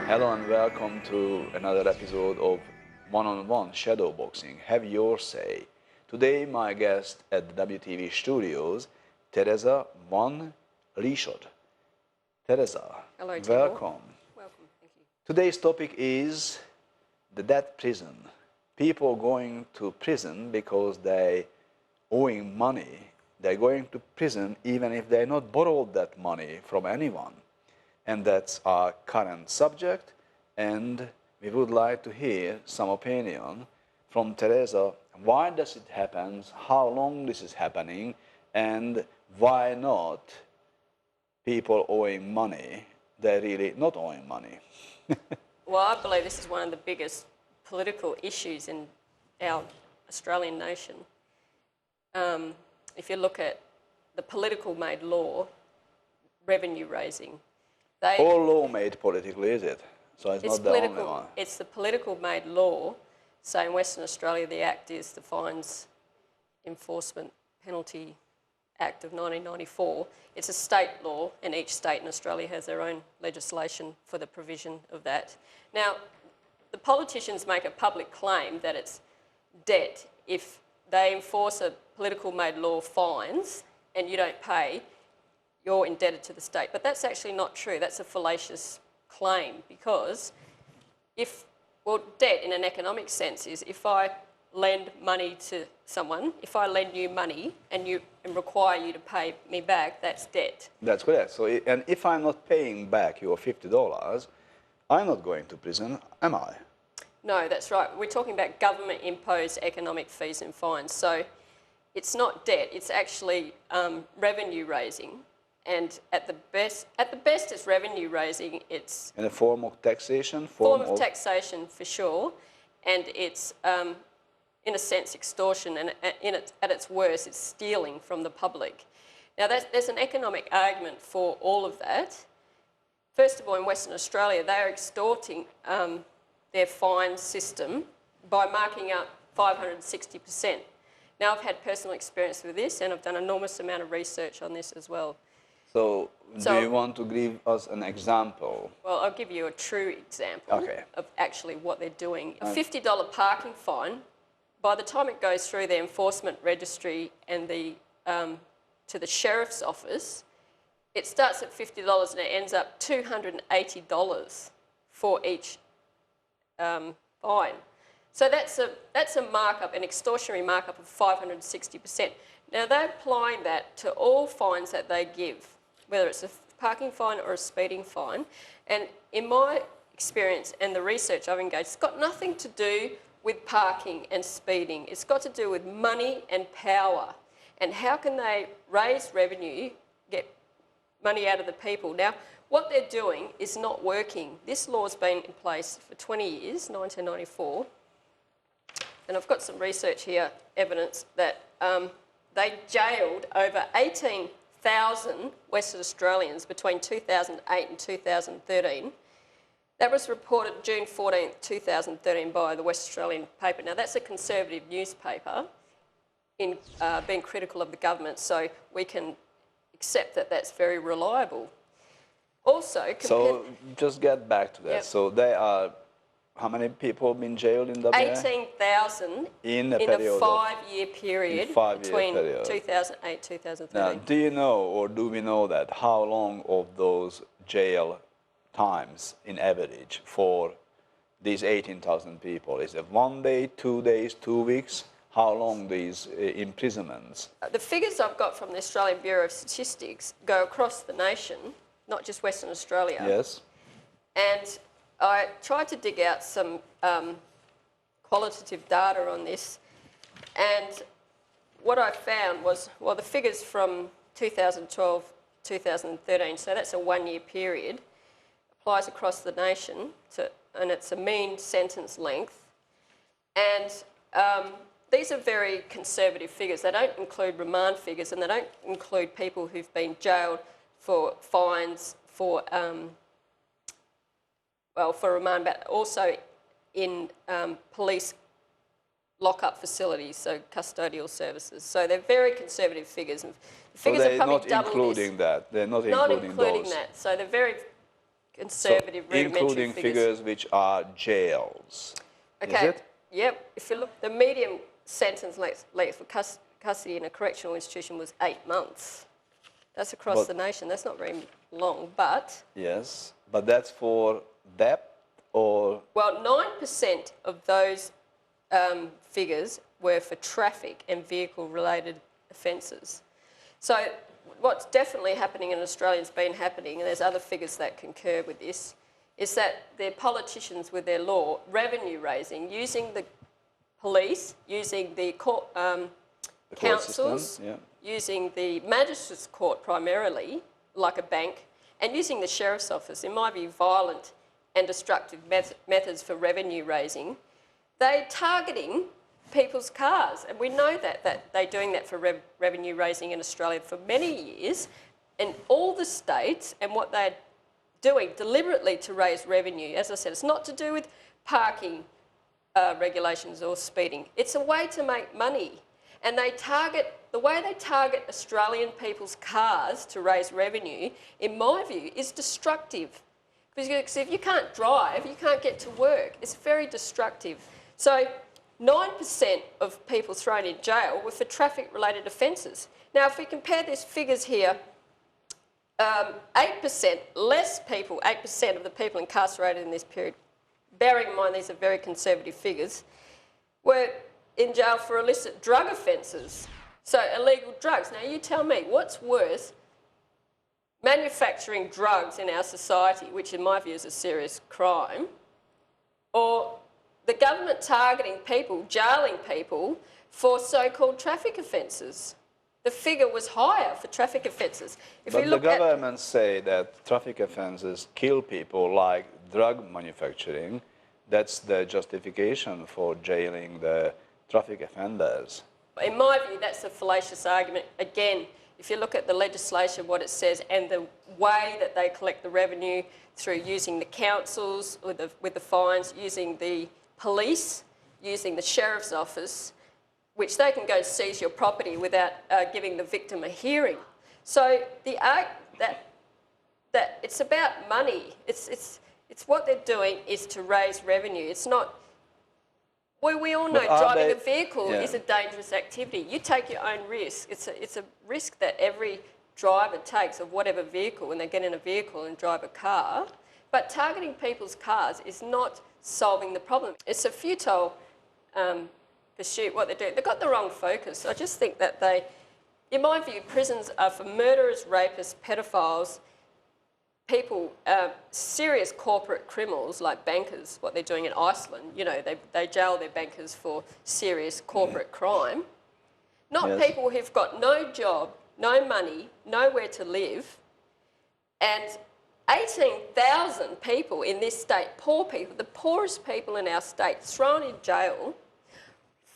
Hello and welcome to another episode of One-on-One Shadow Boxing. Have your say. Today my guest at the WTV studios, Teresa von Lieshout. Teresa, hello, Tibor. welcome. Welcome, thank you. Today's topic is the debt prison. People going to prison because they owing money. They're going to prison even if they not borrowed that money from anyone. And that's our current subject, and we would like to hear some opinion from Teresa. Why does it happen? How long this is happening? And why not people owing money, they're really not owing money? Well, I believe this is one of the biggest political issues in our Australian nation. If you look at the political-made law, revenue raising, all law made politically, is it? So it's not the only one. It's the political-made law. So in Western Australia, the Act is the Fines Enforcement Penalty Act of 1994. It's a state law, and each state in Australia has their own legislation for the provision of that. Now, the politicians make a public claim that it's debt if they enforce a political-made law fines and you don't pay, you're indebted to the state. But that's actually not true. That's a fallacious claim because debt in an economic sense is if I lend money to someone, if I lend you money and require you to pay me back, that's debt. That's correct. So, and if I'm not paying back your $50, I'm not going to prison, am I? No, that's right. We're talking about government-imposed economic fees and fines. So it's not debt, it's actually revenue raising. And at the best it's revenue raising. It's in a form of taxation? Form of taxation for sure. And it's, in a sense, extortion. And at its worst, it's stealing from the public. Now, there's an economic argument for all of that. First of all, in Western Australia, they are extorting their fine system by marking up 560%. Now, I've had personal experience with this, and I've done an enormous amount of research on this as well. So do you want to give us an example? Well, I'll give you a true example of actually what they're doing. A $50 parking fine, by the time it goes through the enforcement registry and to the sheriff's office, it starts at $50 and it ends up $280 for each fine. So that's a markup, an extortionary markup of 560%. Now, they're applying that to all fines that they give, whether it's a parking fine or a speeding fine. And in my experience and the research I've engaged, it's got nothing to do with parking and speeding. It's got to do with money and power. And how can they raise revenue, get money out of the people? Now, what they're doing is not working. This law's been in place for 20 years, 1994. And I've got some research here, evidence that they jailed over 18,000 Western Australians between 2008 and 2013. That was reported June 14, 2013 by the West Australian paper. Now, that's a conservative newspaper in being critical of the government, so we can accept that that's very reliable. Also, so just get back to that. Yep. So they are, how many people have been jailed in WA? 18,000 in a 5-year period between 2008 and 2013. Now, do you know, or do we know that, how long of those jail times in average for these 18,000 people? Is it 1 day, 2 days, 2 weeks? How long these imprisonments? The figures I've got from the Australian Bureau of Statistics go across the nation, not just Western Australia. Yes. And I tried to dig out some qualitative data on this, and what I found was, well, the figures from 2012, 2013, so that's a 1-year period, applies across the nation, and it's a mean sentence length. And these are very conservative figures. They don't include remand figures, and they don't include people who've been jailed for fines, for remand, but also in police lock-up facilities, so custodial services. So they're very conservative figures. And the figures so they're are probably not including that. They're not including that. So they're very conservative, rudimentary including figures which are jails. Okay. Is it? Yep. If you look, the median sentence length for custody in a correctional institution was 8 months. That's across the nation. That's not very long, but... Yes, but that's for debt or... Well, 9% of those figures were for traffic and vehicle-related offences. So what's definitely happening in Australia has been happening, and there's other figures that concur with this, is that their politicians with their law, revenue raising, using the police, using the court, councils, system, yeah. using the magistrates court primarily, like a bank, and using the sheriff's office, in my view, violent and destructive methods for revenue raising. They're targeting people's cars, and we know that they're doing that for revenue raising in Australia for many years, and all the states, and what they're doing deliberately to raise revenue. As I said, it's not to do with parking regulations or speeding. It's a way to make money. And the way they target Australian people's cars to raise revenue, in my view, is destructive. Because if you can't drive, you can't get to work. It's very destructive. So 9% of people thrown in jail were for traffic-related offences. Now, if we compare these figures here, 8% less people, 8% of the people incarcerated in this period, bearing in mind these are very conservative figures, were in jail for illicit drug offences, so illegal drugs. Now, you tell me, what's worse, manufacturing drugs in our society, which in my view is a serious crime, or the government targeting people, jailing people for so-called traffic offences? The figure was higher for traffic offences. But the government say that traffic offences kill people like drug manufacturing. That's the justification for jailing the traffic offenders. In my view, that's a fallacious argument. Again, if you look at the legislation, what it says, and the way that they collect the revenue through using the councils with the fines, using the police, using the sheriff's office, which they can go seize your property without giving the victim a hearing. So that it's about money. It's what they're doing is to raise revenue. It's not. We all know driving a vehicle is a dangerous activity. You take your own risk. It's a risk that every driver takes of whatever vehicle when they get in a vehicle and drive a car. But targeting people's cars is not solving the problem. It's a futile pursuit, what they're doing. They've got the wrong focus. I just think that in my view, prisons are for murderers, rapists, pedophiles, people, serious corporate criminals like bankers, what they're doing in Iceland. You know, they jail their bankers for serious corporate crime. Not people who've got no job, no money, nowhere to live, and 18,000 people in this state, poor people, the poorest people in our state, thrown in jail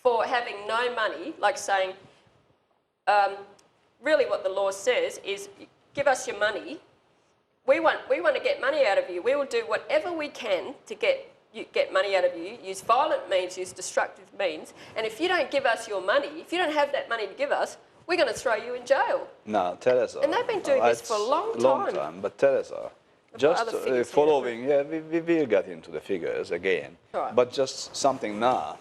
for having no money, like saying, really what the law says is, give us your money. We want to get money out of you. We will do whatever we can to get money out of you, use violent means, use destructive means, and if you don't give us your money, if you don't have that money to give us, we're going to throw you in jail. No, Teresa. And they've been doing this for a long time. But Teresa, just following, we will get into the figures again, right. But just something now.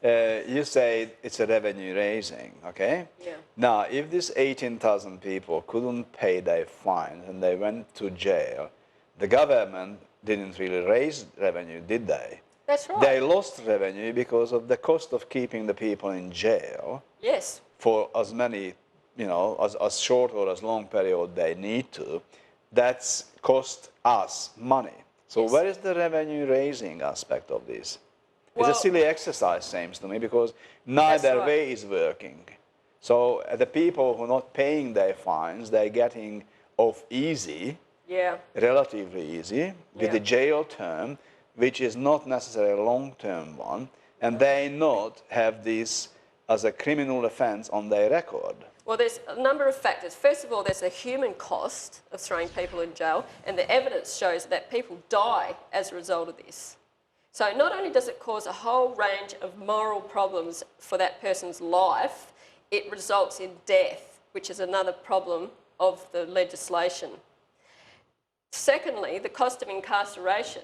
You say it's a revenue raising, okay? Yeah. Now, if these 18,000 people couldn't pay their fines and they went to jail, the government didn't really raise revenue, did they? That's right. They lost revenue because of the cost of keeping the people in jail. Yes. For as many, as short or as long period they need to. That's cost us money. So where is the revenue raising aspect of this? It's a silly exercise, seems to me, because neither way is working. So the people who are not paying their fines, they're getting off easy, relatively easy, with the jail term, which is not necessarily a long-term one, and they not have this as a criminal offence on their record. Well, there's a number of factors. First of all, there's a human cost of throwing people in jail, and the evidence shows that people die as a result of this. So not only does it cause a whole range of moral problems for that person's life, it results in death, which is another problem of the legislation. Secondly, the cost of incarceration,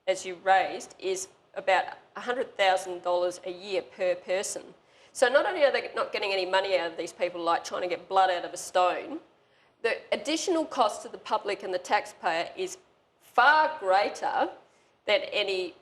as you raised, is about $100,000 a year per person. So not only are they not getting any money out of these people, like trying to get blood out of a stone, the additional cost to the public and the taxpayer is far greater than any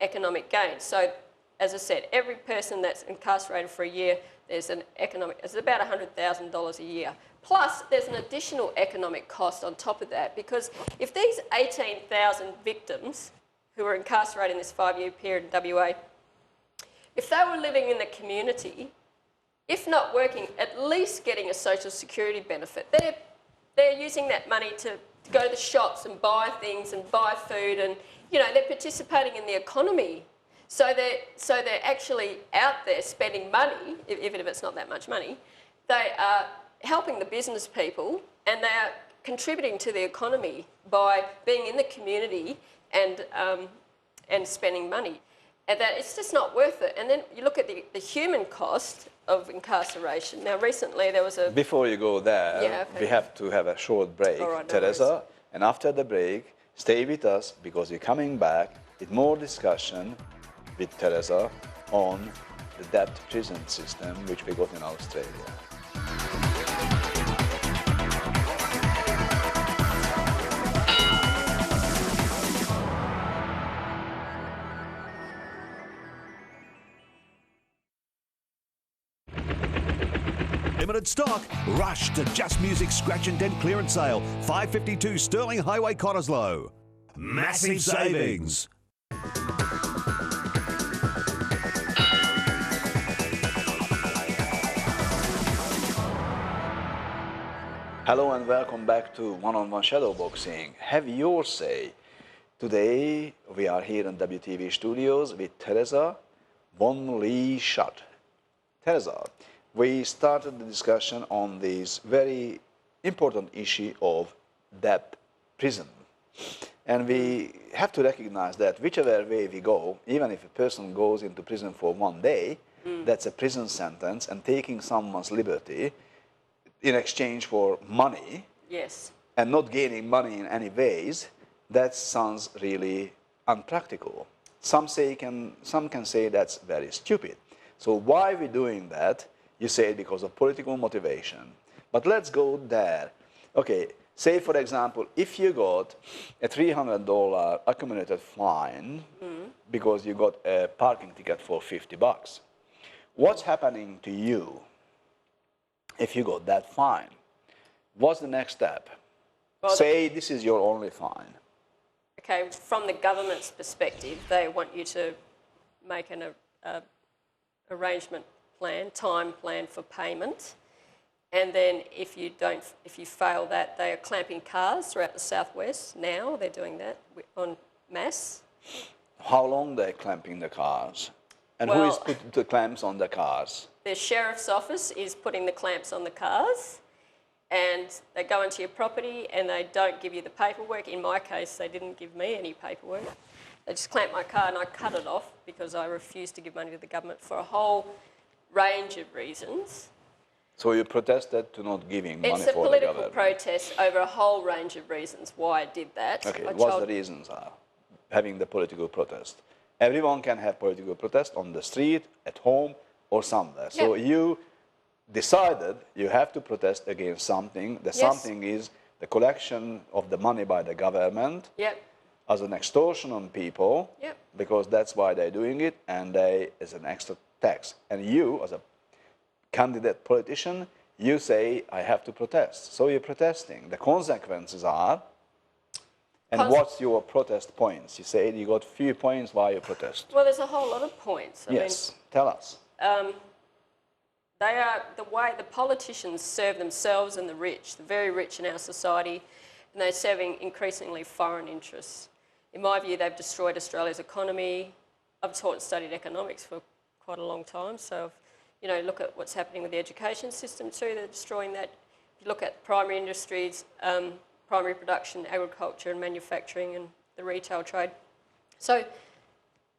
economic gain. So, as I said, every person that's incarcerated for a year, it's about $100,000 a year. Plus, there's an additional economic cost on top of that, because if these 18,000 victims who were incarcerated in this 5-year period in WA, if they were living in the community, if not working, at least getting a social security benefit, they're using that money to go to the shops and buy things and buy food, and they're participating in the economy. So they're actually out there spending money, even if it's not that much money. They are helping the business people, and they are contributing to the economy by being in the community and spending money. And that it's just not worth it. And then you look at the human cost of incarceration. Now, recently there was a... Before you go there, we have to have a short break, right, Teresa. And after the break, stay with us, because we're coming back with more discussion with Teresa on the debt prison system which we got in Australia. Limited stock. Rush to Just Music Scratch and Dent clearance sale. 552 Sterling Highway, Cottesloe. Massive savings. Hello and welcome back to One-on-One Shadowboxing. Have your say. Today we are here in WTV studios with Teresa von Lieshout. Teresa, we started the discussion on this very important issue of debt prison. And we have to recognize that whichever way we go, even if a person goes into prison for 1 day, that's a prison sentence, and taking someone's liberty in exchange for money, yes, and not gaining money in any ways, that sounds really unpractical. Some can say that's very stupid. So why are we doing that? You say because of political motivation. But let's go there. Okay, say for example, if you got a $300 accumulated fine because you got a parking ticket for $50, what's happening to you if you got that fine? What's the next step? Well, say this is your only fine. Okay, from the government's perspective, they want you to make an arrangement plan, time plan for payment, and then if you fail that, they are clamping cars throughout the southwest. Now they're doing that en masse. How long they're clamping the cars, and who is putting the clamps on the cars? The sheriff's office is putting the clamps on the cars, and they go into your property and they don't give you the paperwork. In my case, they didn't give me any paperwork. They just clamped my car and I cut it off because I refused to give money to the government for a whole range of reasons. So you protested to not giving money for the government? It's a political protest over a whole range of reasons why I did that. Okay, what the reasons are having the political protest? Everyone can have political protest on the street, at home, or somewhere. Yep. So you decided you have to protest against something. The something is the collection of the money by the government as an extortion on people, because that's why they're doing it, and as an extra tax. And you, as a candidate politician, you say, I have to protest. So you're protesting. The consequences are, and what's your protest points? You say you got few points why you protest. Well, there's a whole lot of points. I mean, tell us. They are the way the politicians serve themselves and the rich, the very rich in our society, and they're serving increasingly foreign interests. In my view, they've destroyed Australia's economy. I've taught and studied economics for quite a long time, so look at what's happening with the education system too. They're destroying that. If you look at primary industries, primary production, agriculture and manufacturing and the retail trade. So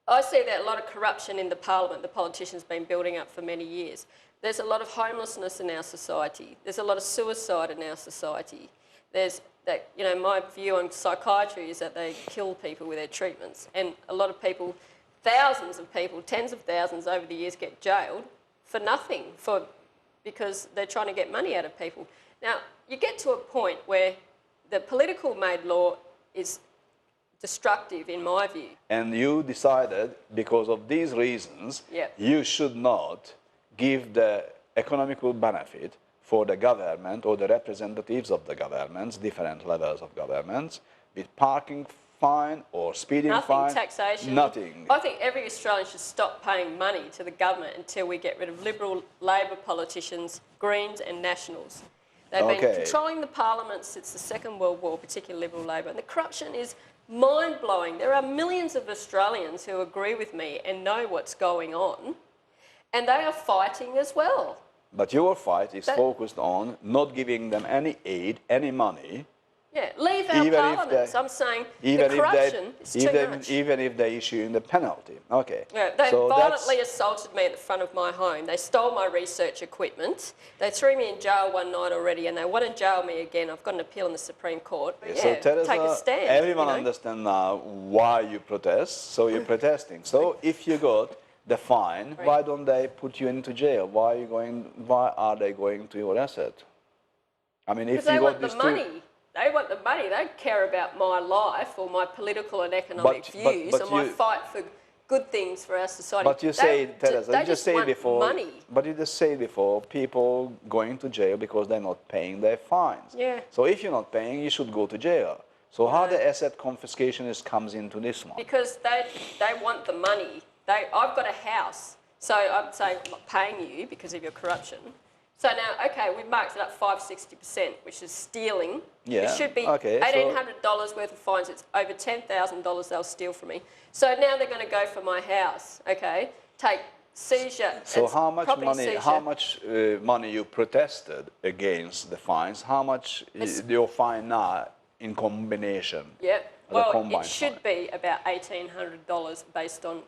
I see that a lot of corruption in the parliament, the politicians, been building up for many years. There's a lot of homelessness in our society. There's a lot of suicide in our society. there's that, you know, my view on psychiatry is that they kill people with their treatments, and a lot of people, thousands of people, tens of thousands over the years get jailed for nothing, because they're trying to get money out of people. Now, you get to a point where the political made law is destructive, in my view. And you decided, because of these reasons, you should not give the economical benefit for the government or the representatives of the governments, different levels of governments, with parking fine or speeding fine. Nothing, taxation. Nothing. I think every Australian should stop paying money to the government until we get rid of Liberal, Labor politicians, Greens and Nationals. They've been controlling the parliament since the Second World War, particularly Liberal Labor, and the corruption is mind-blowing. There are millions of Australians who agree with me and know what's going on, and they are fighting as well. But your fight is focused on not giving them any aid, any money. Yeah, leave our parliaments. I'm saying the corruption is too much. Even if they issue the penalty. Okay. Yeah, they violently assaulted me at the front of my home. They stole my research equipment. They threw me in jail one night already, and they want to jail me again. I've got an appeal in the Supreme Court. But so Teresa, take a stand. Everyone understands now why you protest, so you're protesting. So if you got the fine, why don't they put you into jail? Why are they going to your asset? I mean, if you got this money. They want the money. They don't care about my life or my political and economic views or my fight for good things for our society. But you say, Teresa, you just say before, money. But you just say before, people going to jail because they're not paying their fines. Yeah. So if you're not paying, you should go to jail. So how the asset confiscation comes into this one? Because they want the money. I've got a house, so I'm saying I'm not paying you because of your corruption. So now, okay, we've marked it up 560%, which is stealing. Yeah. It should be $1,800 worth of fines. It's over $10,000 they'll steal from me. So now they're going to go for my house, okay? Take seizure. So how much money? How much money you protested against the fines? How much your fine now in combination? Yeah. Well, it should be about $1,800 based on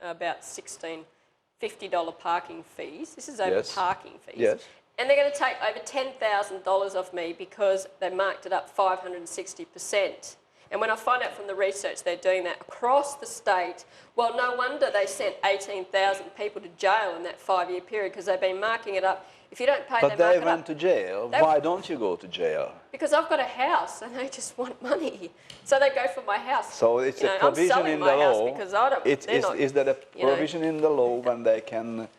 about $50 parking fees. This is over parking fees. Yes. And they're going to take over $10,000 off me because they marked it up 560%. And when I find out from the research they're doing that across the state, well, no wonder they sent 18,000 people to jail in that 5-year period because they've been marking it up. If you don't pay, but they went to jail. Why don't you go to jail? Because I've got a house and they just want money. So they go for my house. So it's a provision in the law. Because I don't, is that a provision in the law when they can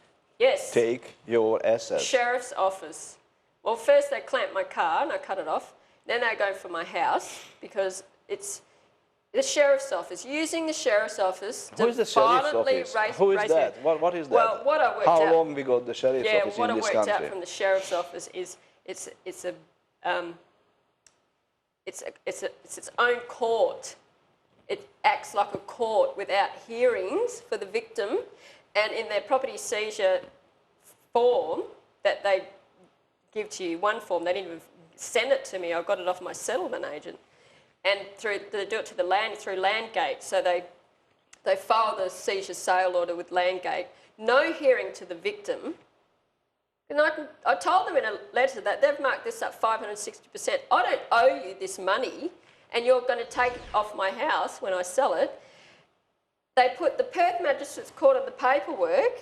take your assets? Sheriff's office. Well, first they clamped my car and I cut it off. Then they go for my house because it's the sheriff's office. Using the sheriff's office to violently raise... Who is that? What is that? Well, what I worked out... How long we got the sheriff's office in this country? Yeah, what I worked out from the sheriff's office is it's its own court. It acts like a court without hearings for the victim, and in their property seizure form that they give to you, one form, they didn't even send it to me. I got it off my settlement agent. And they do it to the land through Landgate. So they file the seizure sale order with Landgate. No hearing to the victim. And I told them in a letter that they've marked this up 560%. I don't owe you this money, and you're going to take it off my house when I sell it. They put the Perth Magistrates Court on the paperwork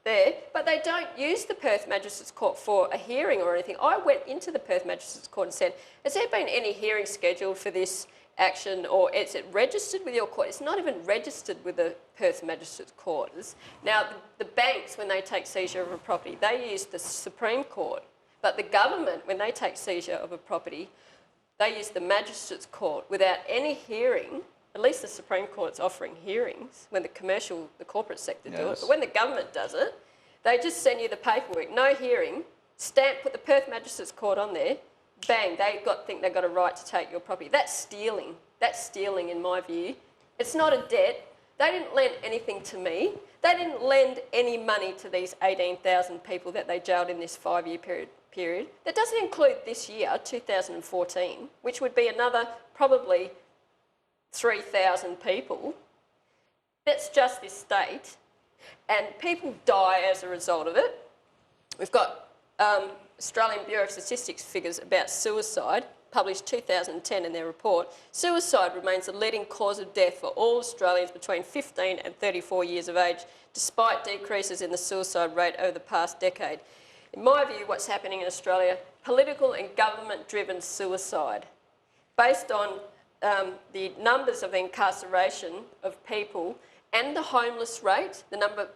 there, but they don't use the Perth Magistrates Court for a hearing or anything. I went into the Perth Magistrates Court and said, has there been any hearing scheduled for this action, or is it registered with your court? It's not even registered with the Perth Magistrates Court. Now, the banks, when they take seizure of a property, they use the Supreme Court, but the government, when they take seizure of a property, they use the Magistrates Court without any hearing. At least the Supreme Court's offering hearings when the corporate sector do it. But when the government does it, they just send you the paperwork, no hearing, put the Perth Magistrates Court on there, bang, think they've got a right to take your property. That's stealing. That's stealing in my view. It's not a debt. They didn't lend anything to me. They didn't lend any money to these 18,000 people that they jailed in this 5-year period. That doesn't include this year, 2014, which would be another probably 3,000 people. That's just this state, and people die as a result of it. We've got Australian Bureau of Statistics figures about suicide. published 2010 in their report, suicide remains the leading cause of death for all Australians between 15 and 34 years of age, despite decreases in the suicide rate over the past decade. In my view, what's happening in Australia, political and government-driven suicide, based on the numbers of incarceration of people and the homeless rate, the number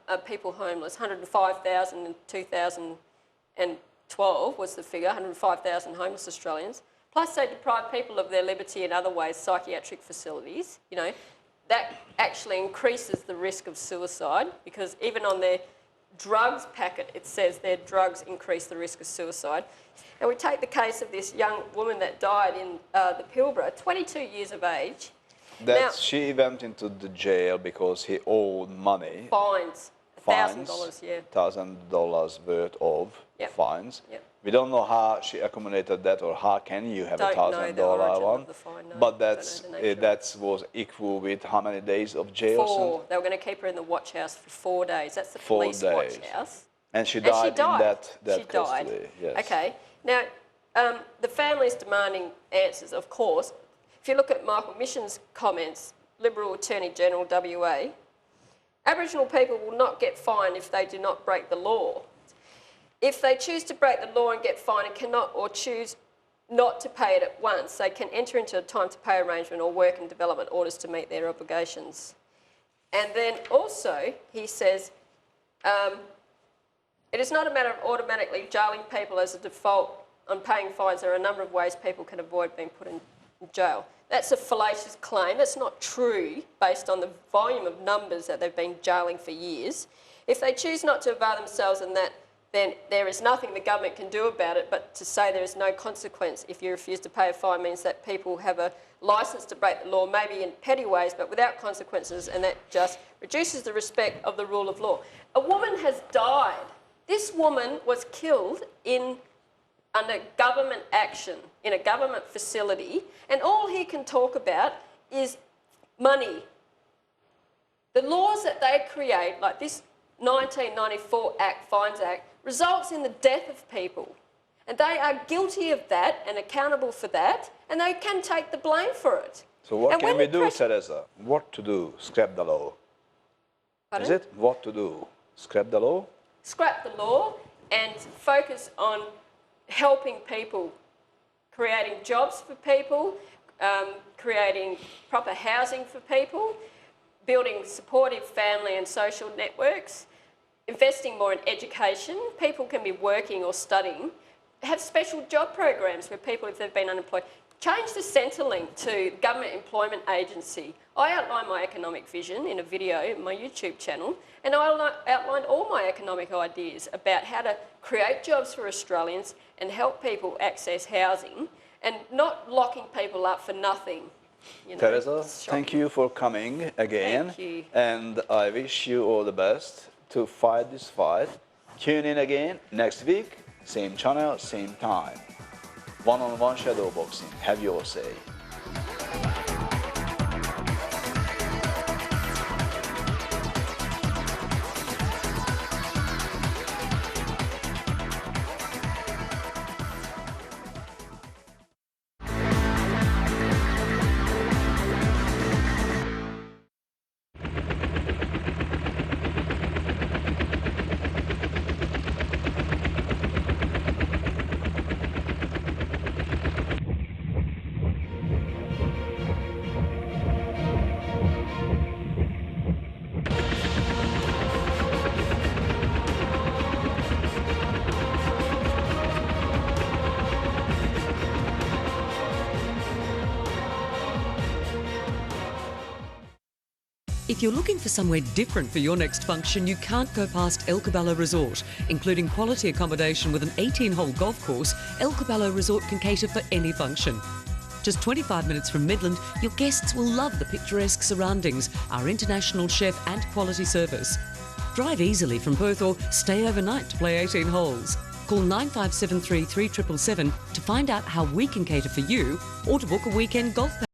of people homeless, 105,000 in 2012 was the figure, 105,000 homeless Australians, plus they deprive people of their liberty in other ways, psychiatric facilities, you know, that actually increases the risk of suicide, because even on their drugs packet it says their drugs increase the risk of suicide. And we take the case of this young woman that died in the Pilbara, 22 years of age. Now, she went into the jail because he owed money. Fines. $1,000, yeah. $1,000 worth of fines. Yep. We don't know how she accumulated that, or how can you have a $1,000 one. But that was equal with how many days of jail? 4. They were going to keep her in the watch house for 4 days. That's the police watch house. And she died in that She died. custody. Yes. Okay. Now, the family's demanding answers, of course. If you look at Michael Mission's comments, Liberal Attorney General WA, Aboriginal people will not get fined if they do not break the law. If they choose to break the law and get fined and cannot, or choose not to pay it at once, they can enter into a time to pay arrangement or work and development orders to meet their obligations. And then also, he says, it is not a matter of automatically jailing people as a default on paying fines. There are a number of ways people can avoid being put in jail. That's a fallacious claim. That's not true based on the volume of numbers that they've been jailing for years. If they choose not to avail themselves of that, then there is nothing the government can do about it, but to say there is no consequence if you refuse to pay a fine means that people have a licence to break the law, maybe in petty ways, but without consequences, and that just reduces the respect of the rule of law. A woman has died. This woman was killed under government action in a government facility, and all he can talk about is money. The laws that they create, like this 1994 Act, Fines Act, results in the death of people. And they are guilty of that and accountable for that, and they can take the blame for it. So what can we do, Teresa? What to do? Scrap the law. Pardon? Is it what to do? Scrap the law? Scrap the law and focus on helping people, creating jobs for people, creating proper housing for people, building supportive family and social networks, investing more in education. People can be working or studying. Have special job programs where people, if they've been unemployed, change the Centrelink to Government Employment Agency. I outlined my economic vision in a video on my YouTube channel, and I outlined all my economic ideas about how to create jobs for Australians and help people access housing and not locking people up for nothing. You know, Teresa, thank you for coming again. Thank you. And I wish you all the best to fight this fight. Tune in again next week, same channel, same time. One-on-one shadow boxing. Have your say. If you're looking for somewhere different for your next function, you can't go past El Caballo Resort. Including quality accommodation with an 18-hole golf course, El Caballo Resort can cater for any function. Just 25 minutes from Midland, your guests will love the picturesque surroundings, our international chef and quality service. Drive easily from Perth or stay overnight to play 18 holes. Call 9573 3777 to find out how we can cater for you or to book a weekend golf package.